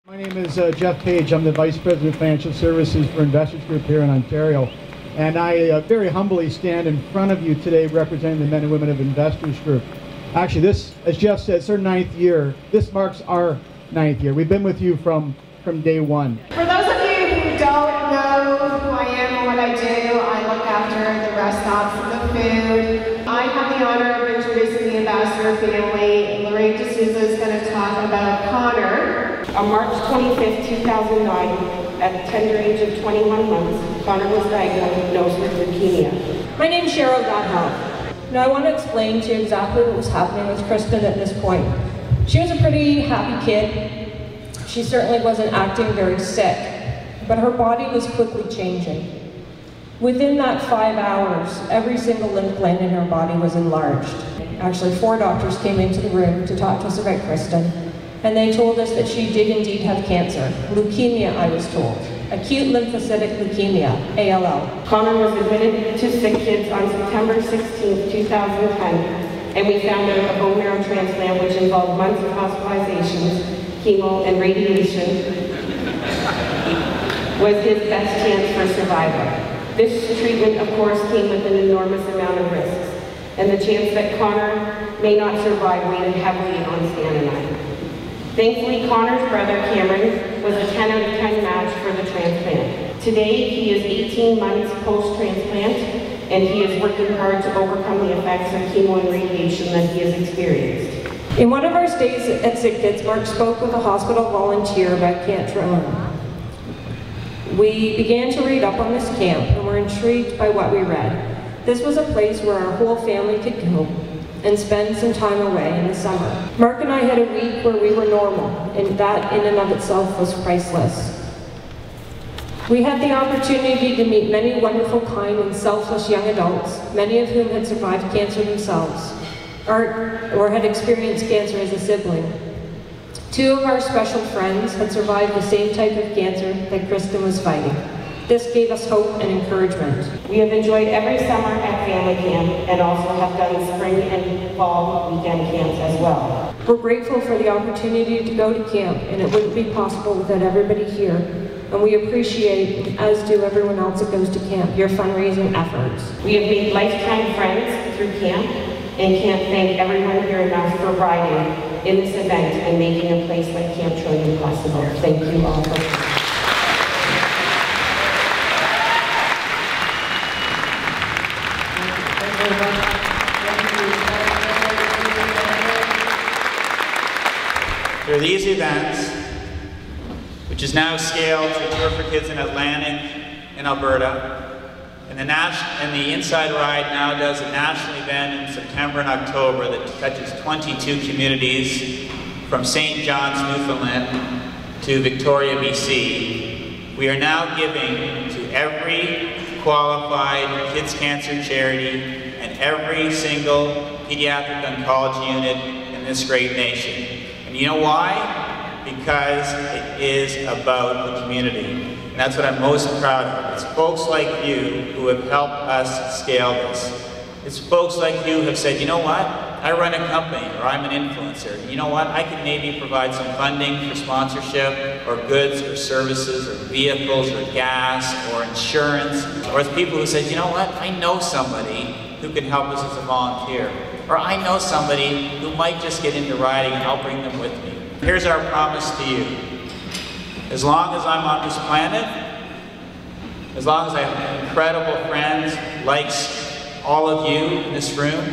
My name is Jeff Page. I'm the Vice President of Financial Services for Investors Group here in Ontario. And I very humbly stand in front of you today representing the men and women of Investors Group. Actually, this, as Jeff said, it's our 9th year. This marks our 9th year. We've been with you from day one. For those of you who don't know who I am and what I do, I look after the restaurants and the food. I have the honor of introducing the Ambassador family. Lorraine D'Souza is going to talk about Connor. On March 25th, 2009, at the tender age of 21 months, Connor was diagnosed with leukemia. My name is Cheryl, God help. Now I want to explain to you exactly what was happening with Kristen at this point. She was a pretty happy kid. She certainly wasn't acting very sick, but her body was quickly changing. Within that 5 hours, every single lymph gland in her body was enlarged. Actually, 4 doctors came into the room to talk to us about Kristen, and they told us that she did indeed have cancer. Leukemia, I was told. Acute lymphocytic leukemia, ALL. Connor was admitted to Sick Kids on September 16, 2010, and we found out a bone marrow transplant which involved months of hospitalizations, chemo, and radiation was his best chance for survival. This treatment, of course, came with an enormous amount of risks, and the chance that Connor may not survive weighed heavily on Stan and I. Thankfully, Connor's brother, Cameron, was a 10 out of 10 match for the transplant. Today, he is 18 months post-transplant, and he is working hard to overcome the effects of chemo and radiation that he has experienced. In one of our stays at Sick Kids, Mark spoke with a hospital volunteer about Camp Trelawny. We began to read up on this camp, and were intrigued by what we read. This was a place where our whole family could go and spend some time away in the summer. Mark and I had a week where we were normal, and that in and of itself was priceless. We had the opportunity to meet many wonderful, kind, and selfless young adults, many of whom had survived cancer themselves, or had experienced cancer as a sibling. 2 of our special friends had survived the same type of cancer that Kristen was fighting. This gave us hope and encouragement. We have enjoyed every summer at family camp and also have done spring and fall weekend camps as well. We're grateful for the opportunity to go to camp, and it wouldn't be possible without everybody here. And we appreciate, as do everyone else that goes to camp, your fundraising efforts. We have made lifetime friends through camp and can't thank everyone here enough for riding in this event and making a place like Camp Trelawny possible. Thank you all for Through these events, which is now scaled to Tour for Kids in Atlantic and Alberta, and the Inside Ride now does a national event in September and October that touches 22 communities from St. John's, Newfoundland to Victoria, BC. We are now giving to every qualified kids cancer charity and every single pediatric oncology unit in this great nation. And you know why? Because it is about the community. And that's what I'm most proud of. It's folks like you who have helped us scale this. It's folks like you who have said, you know what? I run a company, or I'm an influencer. You know what? I can maybe provide some funding for sponsorship, or goods, or services, or vehicles, or gas, or insurance. Or it's people who said, you know what? I know somebody who can help us as a volunteer. Or I know somebody who might just get into riding and I'll bring them with me. Here's our promise to you. As long as I'm on this planet, as long as I have incredible friends like all of you in this room,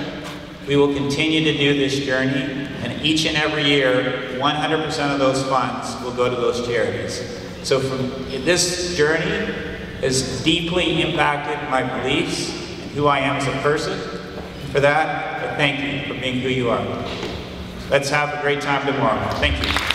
we will continue to do this journey, and each and every year, 100% of those funds will go to those charities. So this journey has deeply impacted my beliefs and who I am as a person. For that, I thank you for being who you are. Let's have a great time tomorrow. Thank you.